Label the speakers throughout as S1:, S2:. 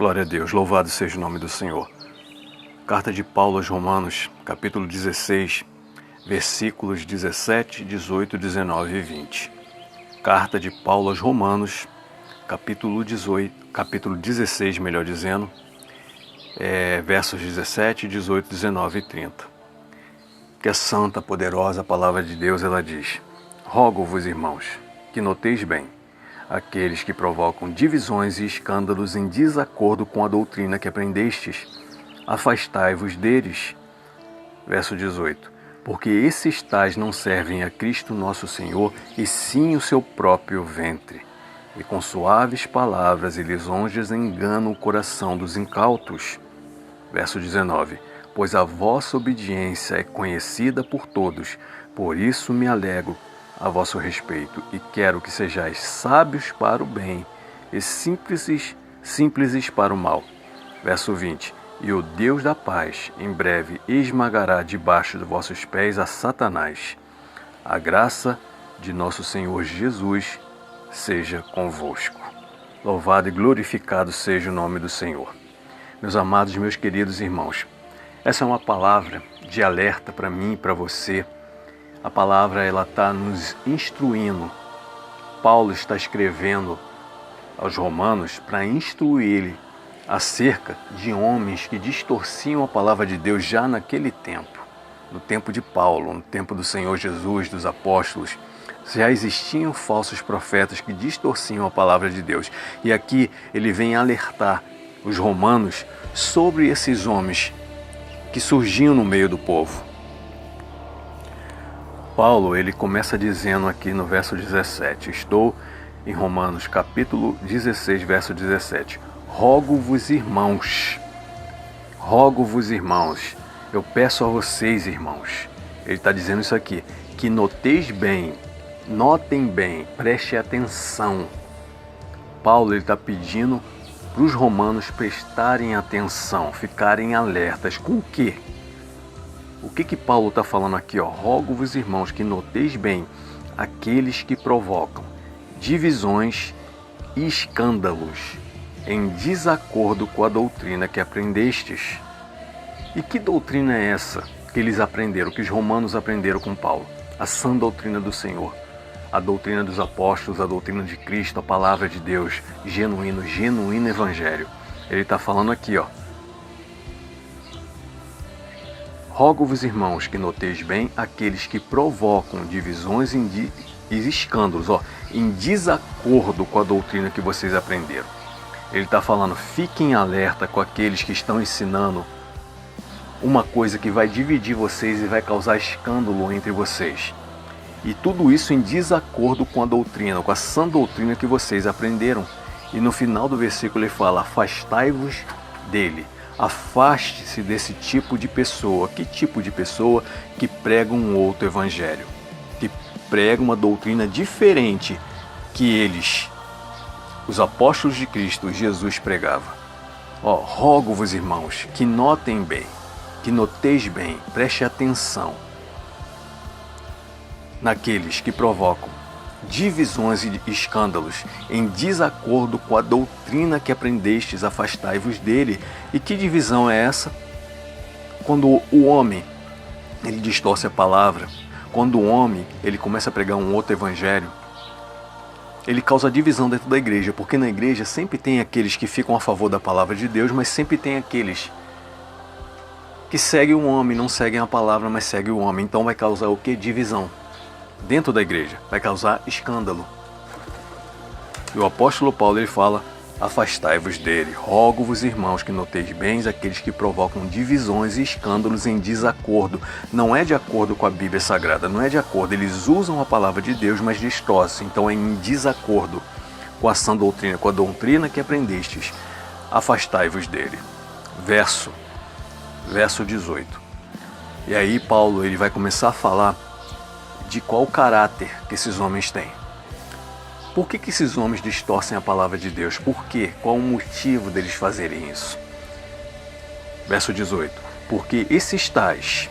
S1: Glória a Deus, louvado seja o nome do Senhor. Carta de Paulo aos Romanos, capítulo 16, versículos 17, 18, 19 e 20. Carta de Paulo aos Romanos, capítulo 16, melhor dizendo, versos 17, 18, 19 e 30. Que a santa, poderosa palavra de Deus, ela diz: Rogo-vos, irmãos, que noteis bem aqueles que provocam divisões e escândalos em desacordo com a doutrina que aprendestes. Afastai-vos deles. Verso 18. Porque esses tais não servem a Cristo nosso Senhor, e sim o seu próprio ventre. E com suaves palavras e lisonjas enganam o coração dos incautos. Verso 19. Pois a vossa obediência é conhecida por todos, por isso me alegro a vosso respeito, e quero que sejais sábios para o bem e simples para o mal. Verso 20. E o Deus da paz em breve esmagará debaixo de vossos pés a Satanás. A graça de nosso Senhor Jesus seja convosco. Louvado e glorificado seja o nome do Senhor. Meus amados, meus queridos irmãos, essa é uma palavra de alerta para mim e para você. A palavra ela está nos instruindo. Paulo está escrevendo aos Romanos para instruir ele acerca de homens que distorciam a palavra de Deus já naquele tempo. No tempo de Paulo, no tempo do Senhor Jesus, dos apóstolos, já existiam falsos profetas que distorciam a palavra de Deus. E aqui ele vem alertar os romanos sobre esses homens que surgiam no meio do povo. Paulo, ele começa dizendo aqui no verso 17, estou em Romanos capítulo 16, verso 17. Rogo-vos, irmãos, eu peço a vocês, irmãos, ele está dizendo isso aqui, que notem bem, preste atenção. Paulo, ele está pedindo para os romanos prestarem atenção, ficarem alertas. Com o quê? O que Paulo está falando aqui? Rogo-vos, irmãos, que noteis bem aqueles que provocam divisões e escândalos em desacordo com a doutrina que aprendestes. E que doutrina é essa que eles aprenderam, que os romanos aprenderam com Paulo? A sã doutrina do Senhor, a doutrina dos apóstolos, a doutrina de Cristo, a palavra de Deus, genuíno evangelho. Ele está falando aqui, Rogo-vos, irmãos, que noteis bem aqueles que provocam divisões e escândalos, em desacordo com a doutrina que vocês aprenderam. Ele está falando, fiquem alerta com aqueles que estão ensinando uma coisa que vai dividir vocês e vai causar escândalo entre vocês. E tudo isso em desacordo com a doutrina, com a sã doutrina que vocês aprenderam. E no final do versículo ele fala, afastai-vos dele. Afaste-se desse tipo de pessoa. Que tipo de pessoa? Que prega um outro evangelho, que prega uma doutrina diferente que eles, os apóstolos de Cristo, Jesus pregava. Rogo-vos, irmãos, que notem bem, que noteis bem, preste atenção naqueles que provocam divisões e escândalos em desacordo com a doutrina que aprendestes, afastai-vos dele. E que divisão é essa? Quando o homem ele distorce a palavra, quando o homem ele começa a pregar um outro evangelho, ele causa divisão dentro da igreja, porque na igreja sempre tem aqueles que ficam a favor da palavra de Deus, mas sempre tem aqueles que seguem o homem, não seguem a palavra, mas seguem o homem. Então vai causar o que? Divisão dentro da igreja, vai causar escândalo. E o apóstolo Paulo ele fala, afastai-vos dele. Rogo-vos, irmãos, que noteis bem aqueles que provocam divisões e escândalos em desacordo. Não é de acordo com a Bíblia Sagrada, não é de acordo. Eles usam a palavra de Deus, mas distorcem. Então é em desacordo com a sã doutrina, com a doutrina que aprendestes. Afastai-vos dele. Verso 18. E aí Paulo ele vai começar a falar de qual caráter que esses homens têm. Por que esses homens distorcem a palavra de Deus? Por quê? Qual o motivo deles fazerem isso? Verso 18. Porque esses tais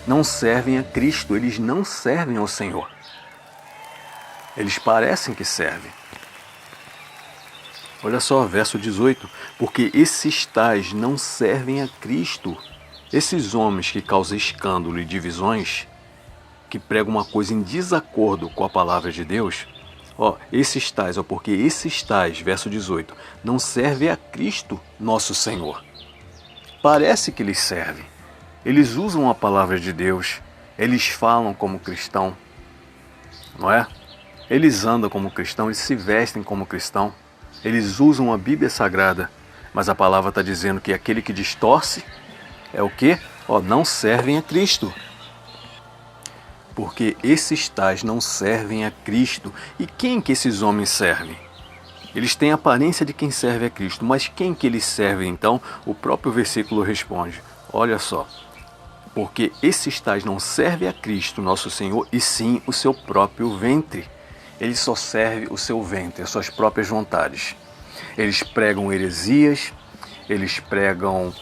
S1: não servem a Cristo, eles não servem ao Senhor. Eles parecem que servem. Olha só, verso 18. Porque esses tais não servem a Cristo. Esses homens que causam escândalo e divisões, que pregam uma coisa em desacordo com a palavra de Deus, porque esses tais, verso 18, não servem a Cristo, nosso Senhor. Parece que eles servem. Eles usam a palavra de Deus, eles falam como cristão, não é? Eles andam como cristão, eles se vestem como cristão, eles usam a Bíblia Sagrada, mas a palavra está dizendo que aquele que distorce é o quê? Não servem a Cristo. Porque esses tais não servem a Cristo. E quem que esses homens servem? Eles têm a aparência de quem serve a Cristo, mas quem que eles servem então? O próprio versículo responde. Olha só. Porque esses tais não servem a Cristo, nosso Senhor, e sim o seu próprio ventre. Ele só serve o seu ventre, as suas próprias vontades. Eles pregam heresias, eles pregam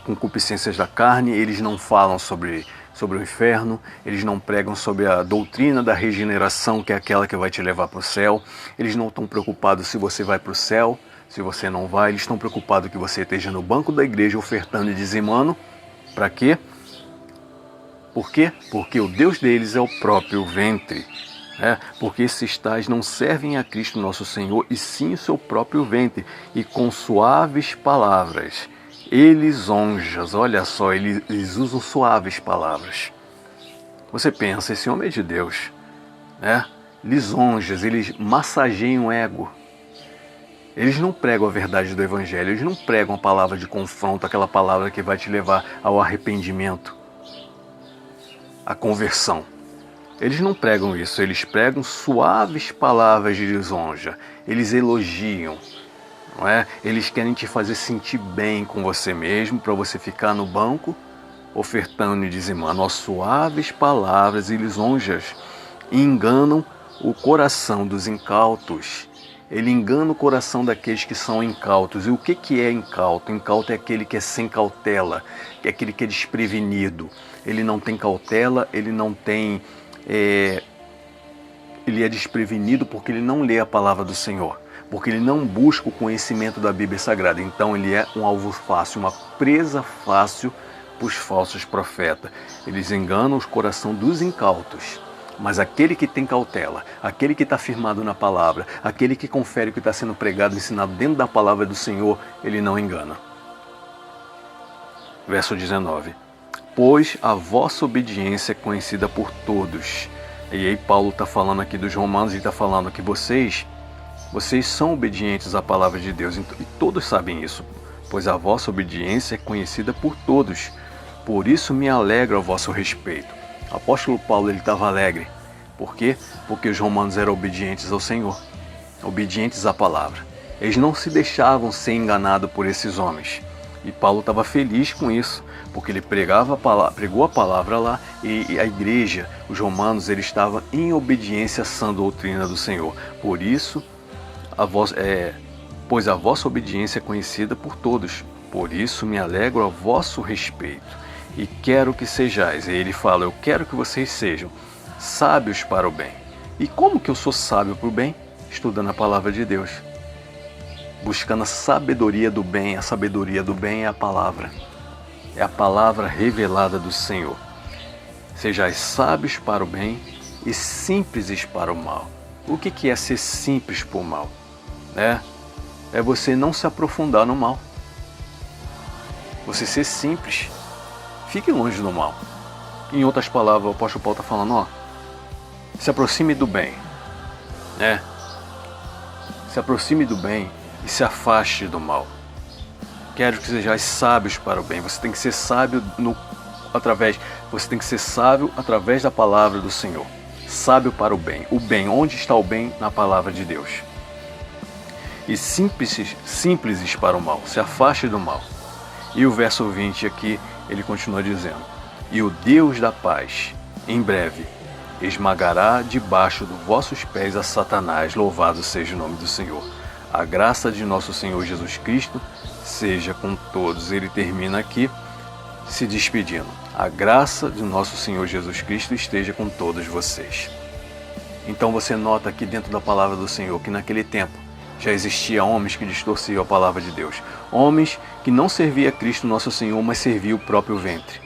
S1: concupiscências da carne, eles não falam sobre o inferno, eles não pregam sobre a doutrina da regeneração, que é aquela que vai te levar para o céu. Eles não estão preocupados se você vai para o céu, se você não vai. Eles estão preocupados que você esteja no banco da igreja ofertando e dizimando. Para quê? Por quê? Porque o Deus deles é o próprio ventre. Porque esses tais não servem a Cristo nosso Senhor, e sim o seu próprio ventre, e com suaves palavras, lisonjas, olha só, eles usam suaves palavras. Você pensa, esse homem é de Deus, lisonjas, eles massageiam o ego. Eles não pregam a verdade do Evangelho, eles não pregam a palavra de confronto, aquela palavra que vai te levar ao arrependimento, à conversão. Eles não pregam isso, eles pregam suaves palavras de lisonja, eles elogiam, não é? Eles querem te fazer sentir bem com você mesmo, para você ficar no banco, ofertando e dizimando. Suaves palavras e lisonjas enganam o coração dos incautos. Ele engana o coração daqueles que são incautos. E o que é incauto? Incauto é aquele que é sem cautela, é aquele que é desprevenido. Ele não tem cautela, ele não tem... ele é desprevenido porque ele não lê a palavra do Senhor, porque ele não busca o conhecimento da Bíblia Sagrada. Então ele é um alvo fácil, uma presa fácil para os falsos profetas. Eles enganam o coração dos incautos. Mas aquele que tem cautela, aquele que está firmado na palavra, aquele que confere o que está sendo pregado, ensinado dentro da palavra do Senhor, ele não engana. Verso 19. Pois a vossa obediência é conhecida por todos. E aí Paulo está falando aqui dos romanos, e está falando que vocês são obedientes à palavra de Deus, e todos sabem isso. Pois a vossa obediência é conhecida por todos. Por isso me alegro a vosso respeito. O apóstolo Paulo estava alegre. Por quê? Porque os romanos eram obedientes ao Senhor, obedientes à palavra. Eles não se deixavam ser enganados por esses homens. E Paulo estava feliz com isso, porque ele pregou a palavra lá, e a igreja, os romanos, eles estavam em obediência à sã doutrina do Senhor. Por isso, pois a vossa obediência é conhecida por todos. Por isso me alegro a vosso respeito. E quero que sejais, e ele fala, eu quero que vocês sejam sábios para o bem. E como que eu sou sábio para o bem? Estudando a palavra de Deus, buscando a sabedoria do bem. A sabedoria do bem é a palavra revelada do Senhor. Sejais sábios para o bem e simples para o mal. O que é ser simples para o mal? É você não se aprofundar no mal, você ser simples. Fique longe do mal. Em outras palavras, o apóstolo Paulo está falando, se aproxime do bem, se aproxime do bem e se afaste do mal. Quero que sejais sábios para o bem. Você tem que ser sábio através da palavra do Senhor. Sábio para o bem. O bem, onde está o bem? Na palavra de Deus. E simples para o mal. Se afaste do mal. E o verso 20 aqui, ele continua dizendo, e o Deus da paz, em breve, esmagará debaixo dos vossos pés a Satanás. Louvado seja o nome do Senhor. A graça de nosso Senhor Jesus Cristo seja com todos. Ele termina aqui se despedindo. A graça de nosso Senhor Jesus Cristo esteja com todos vocês. Então você nota aqui dentro da palavra do Senhor que naquele tempo Já existia homens que distorciam a palavra de Deus. Homens que não serviam a Cristo nosso Senhor, mas serviam o próprio ventre.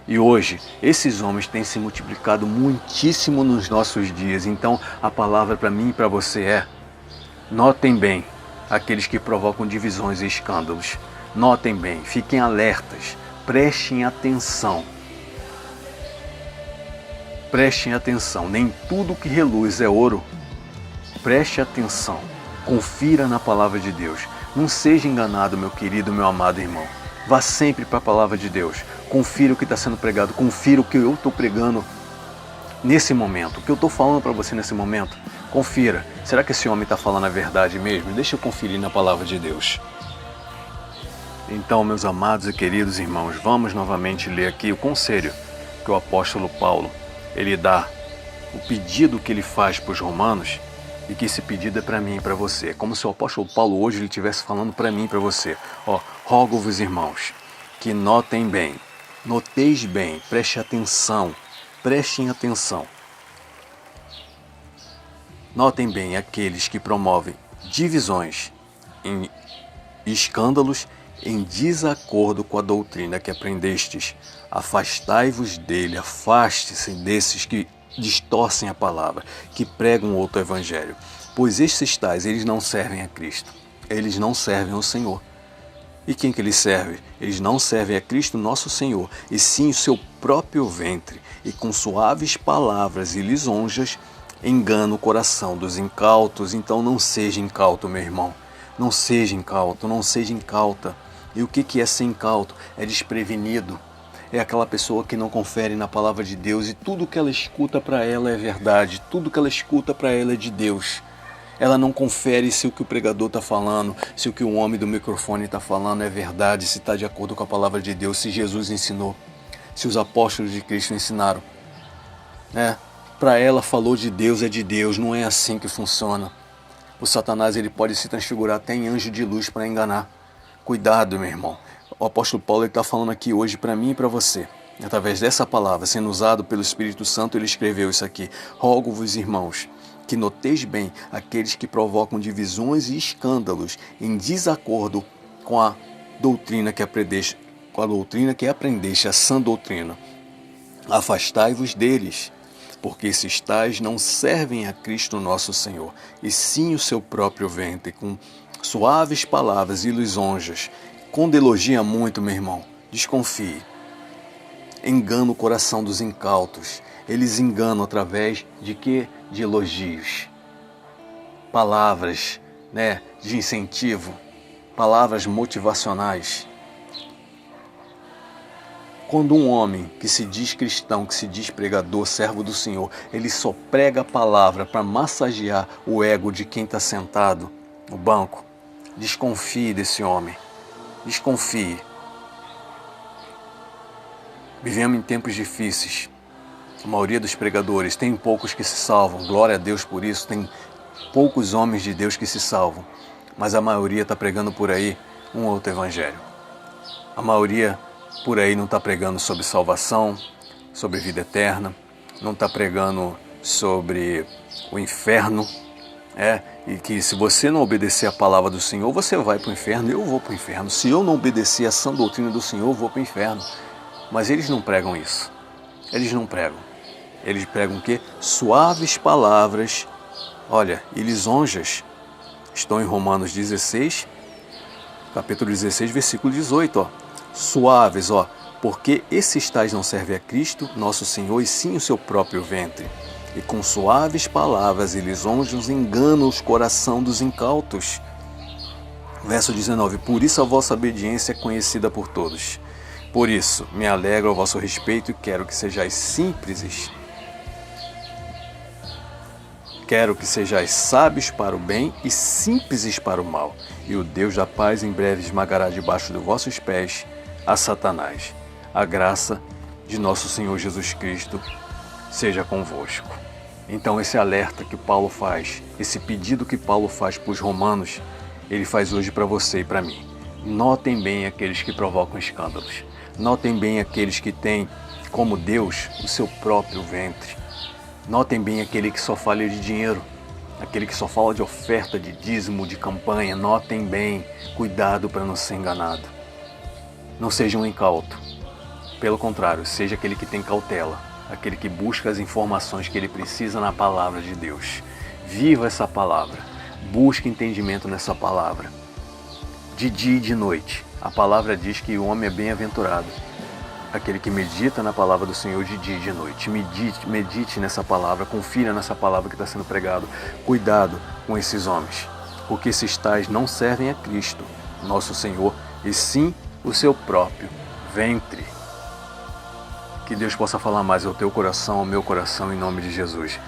S1: E hoje, esses homens têm se multiplicado muitíssimo nos nossos dias. Então, a palavra para mim e para você é: notem bem aqueles que provocam divisões e escândalos. Notem bem, fiquem alertas, prestem atenção. Prestem atenção, nem tudo que reluz é ouro. Preste atenção, confira na palavra de Deus. Não seja enganado, meu querido, meu amado irmão. Vá sempre para a palavra de Deus. Confira o que está sendo pregado, confira o que eu estou pregando nesse momento, o que eu estou falando para você nesse momento. Confira, será que esse homem está falando a verdade mesmo? Deixa eu conferir na palavra de Deus. Então, meus amados e queridos irmãos, vamos novamente ler aqui o conselho que o apóstolo Paulo, ele dá, o pedido que ele faz para os romanos, e que esse pedido é para mim e para você. Como se o apóstolo Paulo hoje ele estivesse falando para mim e para você. Rogo-vos, irmãos, que notem bem, noteis bem, prestem atenção. Notem bem aqueles que promovem divisões e escândalos em desacordo com a doutrina que aprendestes. Afastai-vos dele, afaste-se desses que distorcem a palavra, que pregam outro evangelho. Pois estes tais, eles não servem a Cristo, eles não servem ao Senhor. E quem que eles servem? Eles não servem a Cristo nosso Senhor, e sim o seu próprio ventre, e com suaves palavras e lisonjas engana o coração dos incautos. Então não seja incauto, meu irmão. Não seja incauto, não seja incauta. E o que é ser incauto? É desprevenido. É aquela pessoa que não confere na palavra de Deus e tudo que ela escuta para ela é verdade. Tudo que ela escuta para ela é de Deus. Ela não confere se o que o pregador está falando, se o que o homem do microfone está falando é verdade, se está de acordo com a palavra de Deus, se Jesus ensinou, se os apóstolos de Cristo ensinaram. Para ela falou de Deus, é de Deus, não é assim que funciona. O Satanás ele pode se transfigurar até em anjo de luz para enganar. Cuidado, meu irmão. O apóstolo Paulo está falando aqui hoje para mim e para você. Através dessa palavra, sendo usado pelo Espírito Santo, ele escreveu isso aqui. Rogo-vos, irmãos, que noteis bem aqueles que provocam divisões e escândalos em desacordo com a doutrina que aprendeste, a sã doutrina. Afastai-vos deles, porque esses tais não servem a Cristo nosso Senhor, e sim o seu próprio ventre, com suaves palavras e lisonjas. Quando elogia muito, meu irmão, desconfie. Engana o coração dos incautos. Eles enganam através de quê? De elogios. Palavras, de incentivo. Palavras motivacionais. Quando um homem que se diz cristão, que se diz pregador, servo do Senhor, ele só prega a palavra para massagear o ego de quem está sentado no banco, desconfie desse homem. Desconfie. Vivemos em tempos difíceis. A maioria dos pregadores, tem poucos que se salvam. Glória a Deus por isso. Tem poucos homens de Deus que se salvam. Mas a maioria está pregando por aí um outro evangelho. A maioria por aí não está pregando sobre salvação, sobre vida eterna. Não está pregando sobre o inferno. E que se você não obedecer a palavra do Senhor, você vai para o inferno, eu vou para o inferno. Se eu não obedecer a sã doutrina do Senhor, eu vou para o inferno. Mas eles não pregam isso. Eles não pregam. Eles pregam o quê? Suaves palavras, e lisonjas. Estão em Romanos 16, capítulo 16, versículo 18. Suaves, porque esses tais não servem a Cristo, nosso Senhor, e sim o seu próprio ventre. E com suaves palavras e lisonjas enganam os coração dos incautos. Verso 19. Por isso a vossa obediência é conhecida por todos. Por isso me alegro ao vosso respeito e quero que sejais simples. Quero que sejais sábios para o bem e simples para o mal. E o Deus da paz em breve esmagará debaixo dos vossos pés a Satanás. A graça de nosso Senhor Jesus Cristo seja convosco. Então esse alerta que Paulo faz, esse pedido que Paulo faz para os romanos, ele faz hoje para você e para mim. Notem bem aqueles que provocam escândalos. Notem bem aqueles que têm como Deus o seu próprio ventre. Notem bem aquele que só fala de dinheiro. aquele que só fala de oferta, de dízimo, de campanha. Notem bem, cuidado para não ser enganado. Não seja um incauto. Pelo contrário, seja aquele que tem cautela, aquele que busca as informações que ele precisa na palavra de Deus. Viva essa palavra, busque entendimento nessa palavra. De dia e de noite, a palavra diz que o homem é bem-aventurado, aquele que medita na palavra do Senhor de dia e de noite. Medite nessa palavra, confira nessa palavra que está sendo pregado. Cuidado com esses homens, porque esses tais não servem a Cristo, nosso Senhor, e sim o seu próprio ventre. Que Deus possa falar mais ao teu coração, ao meu coração, em nome de Jesus.